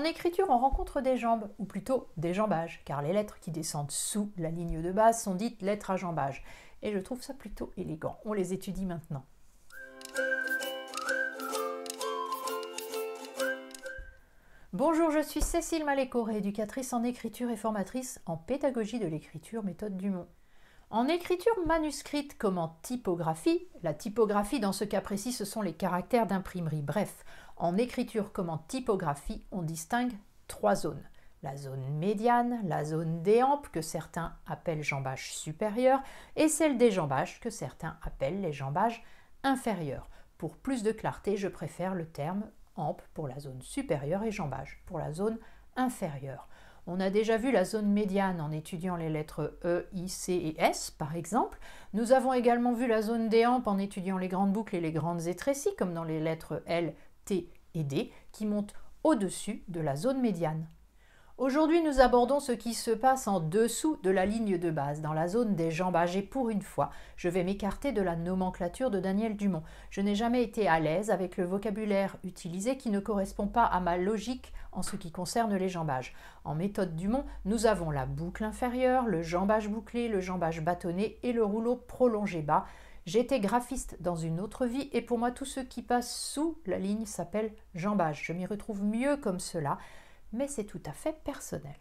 En écriture, on rencontre des jambes, ou plutôt des jambages, car les lettres qui descendent sous la ligne de base sont dites lettres à jambage. Et je trouve ça plutôt élégant. On les étudie maintenant. Bonjour, je suis Cécile Maléco, éducatrice en écriture et formatrice en pédagogie de l'écriture méthode Dumont. En écriture manuscrite comme en typographie, la typographie dans ce cas précis ce sont les caractères d'imprimerie. Bref, en écriture comme en typographie, on distingue 3 zones. La zone médiane, la zone déampe que certains appellent jambage supérieur et celle des jambages que certains appellent les jambages inférieurs. Pour plus de clarté, je préfère le terme ampe pour la zone supérieure et jambage pour la zone inférieure. On a déjà vu la zone médiane en étudiant les lettres E, I, C et S par exemple. Nous avons également vu la zone déampe en étudiant les grandes boucles et les grandes étrécies comme dans les lettres L, T et D qui montent au-dessus de la zone médiane. Aujourd'hui, nous abordons ce qui se passe en dessous de la ligne de base, dans la zone des jambages. Et pour une fois, je vais m'écarter de la nomenclature de Daniel Dumont. Je n'ai jamais été à l'aise avec le vocabulaire utilisé qui ne correspond pas à ma logique en ce qui concerne les jambages. En méthode Dumont, nous avons la boucle inférieure, le jambage bouclé, le jambage bâtonné et le rouleau prolongé bas. J'étais graphiste dans une autre vie et pour moi, tout ce qui passe sous la ligne s'appelle jambage. Je m'y retrouve mieux comme cela, mais c'est tout à fait personnel.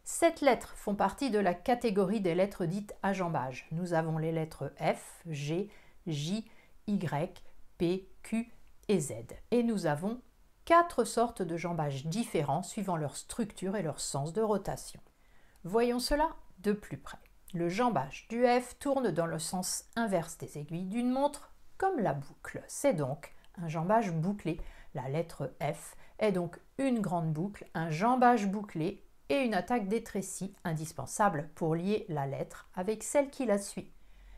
7 lettres font partie de la catégorie des lettres dites à jambage. Nous avons les lettres F, G, J, Y, P, Q et Z. Et nous avons 4 sortes de jambages différents suivant leur structure et leur sens de rotation. Voyons cela de plus près. Le jambage du F tourne dans le sens inverse des aiguilles d'une montre, comme la boucle. C'est donc un jambage bouclé. La lettre F est donc une grande boucle, un jambage bouclé et une attaque d'étrécie indispensable pour lier la lettre avec celle qui la suit.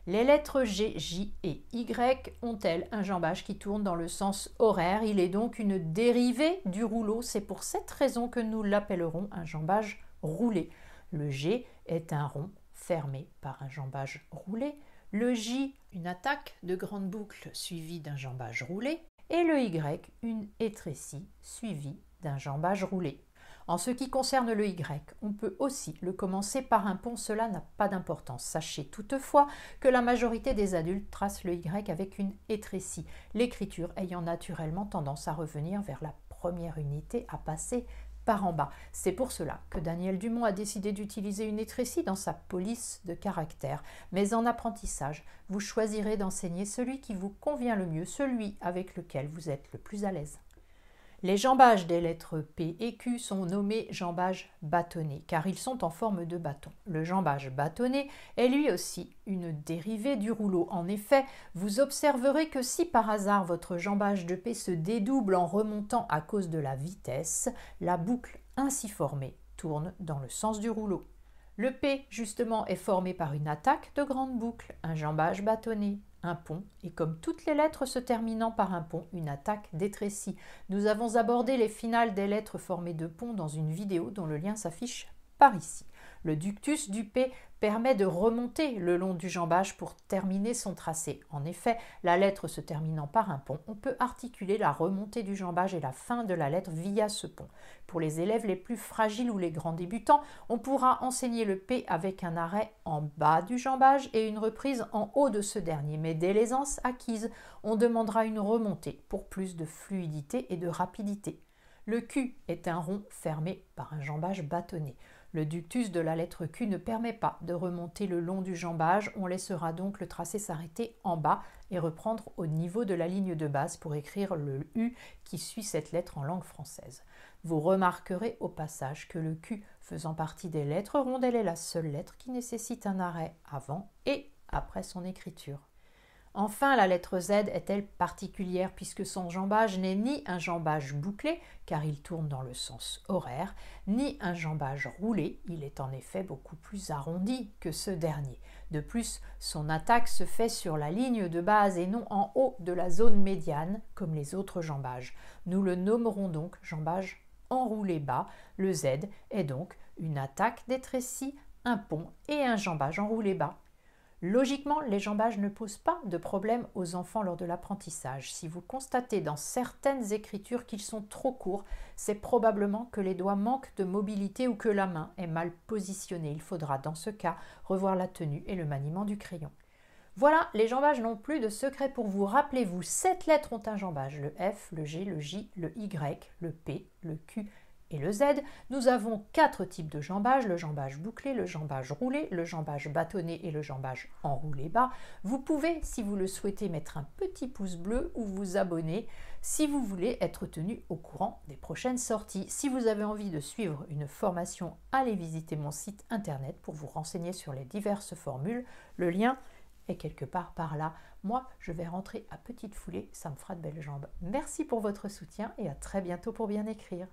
Les lettres G, J et Y ont-elles un jambage qui tourne dans le sens horaire. Il est donc une dérivée du rouleau. C'est pour cette raison que nous l'appellerons un jambage roulé. Le G est un rond fermé par un jambage roulé. Le J, une attaque de grande boucle suivie d'un jambage roulé. Et le Y, une étrécie suivie d'un jambage roulé. En ce qui concerne le Y, on peut aussi le commencer par un pont, cela n'a pas d'importance. Sachez toutefois que la majorité des adultes tracent le Y avec une étrécie, l'écriture ayant naturellement tendance à revenir vers la première unité, à passer par en bas. C'est pour cela que Daniel Dumont a décidé d'utiliser une étrécie dans sa police de caractère. Mais en apprentissage, vous choisirez d'enseigner celui qui vous convient le mieux, celui avec lequel vous êtes le plus à l'aise. Les jambages des lettres P et Q sont nommés jambages bâtonnés car ils sont en forme de bâton. Le jambage bâtonné est lui aussi une dérivée du rouleau. En effet, vous observerez que si par hasard votre jambage de P se dédouble en remontant à cause de la vitesse, la boucle ainsi formée tourne dans le sens du rouleau. Le P, justement, est formé par une attaque de grande boucle, un jambage bâtonné, un pont, et comme toutes les lettres se terminant par un pont, une attaque d'étrécie. Nous avons abordé les finales des lettres formées de ponts dans une vidéo dont le lien s'affiche par ici. Le ductus du P permet de remonter le long du jambage pour terminer son tracé. En effet, la lettre se terminant par un pont, on peut articuler la remontée du jambage et la fin de la lettre via ce pont. Pour les élèves les plus fragiles ou les grands débutants, on pourra enseigner le P avec un arrêt en bas du jambage et une reprise en haut de ce dernier. Mais dès l'aisance acquise, on demandera une remontée pour plus de fluidité et de rapidité. Le Q est un rond fermé par un jambage bâtonné. Le ductus de la lettre Q ne permet pas de remonter le long du jambage, on laissera donc le tracé s'arrêter en bas et reprendre au niveau de la ligne de base pour écrire le U qui suit cette lettre en langue française. Vous remarquerez au passage que le Q faisant partie des lettres rondes, elle est la seule lettre qui nécessite un arrêt avant et après son écriture. Enfin, la lettre Z est-elle particulière puisque son jambage n'est ni un jambage bouclé, car il tourne dans le sens horaire, ni un jambage roulé, il est en effet beaucoup plus arrondi que ce dernier. De plus, son attaque se fait sur la ligne de base et non en haut de la zone médiane, comme les autres jambages. Nous le nommerons donc jambage enroulé bas. Le Z est donc une attaque d'étrécie, un pont et un jambage enroulé bas. Logiquement, les jambages ne posent pas de problème aux enfants lors de l'apprentissage. Si vous constatez dans certaines écritures qu'ils sont trop courts, c'est probablement que les doigts manquent de mobilité ou que la main est mal positionnée. Il faudra dans ce cas revoir la tenue et le maniement du crayon. Voilà, les jambages n'ont plus de secret pour vous. Rappelez-vous, 7 lettres ont un jambage, le F, le G, le J, le Y, le P, le Q et le Z. Nous avons 4 types de jambage, le jambage bouclé, le jambage roulé, le jambage bâtonné et le jambage enroulé bas. Vous pouvez, si vous le souhaitez, mettre un petit pouce bleu ou vous abonner si vous voulez être tenu au courant des prochaines sorties. Si vous avez envie de suivre une formation, allez visiter mon site internet pour vous renseigner sur les diverses formules. Le lien est quelque part par là. Moi, je vais rentrer à petite foulée, ça me fera de belles jambes. Merci pour votre soutien et à très bientôt pour bien écrire.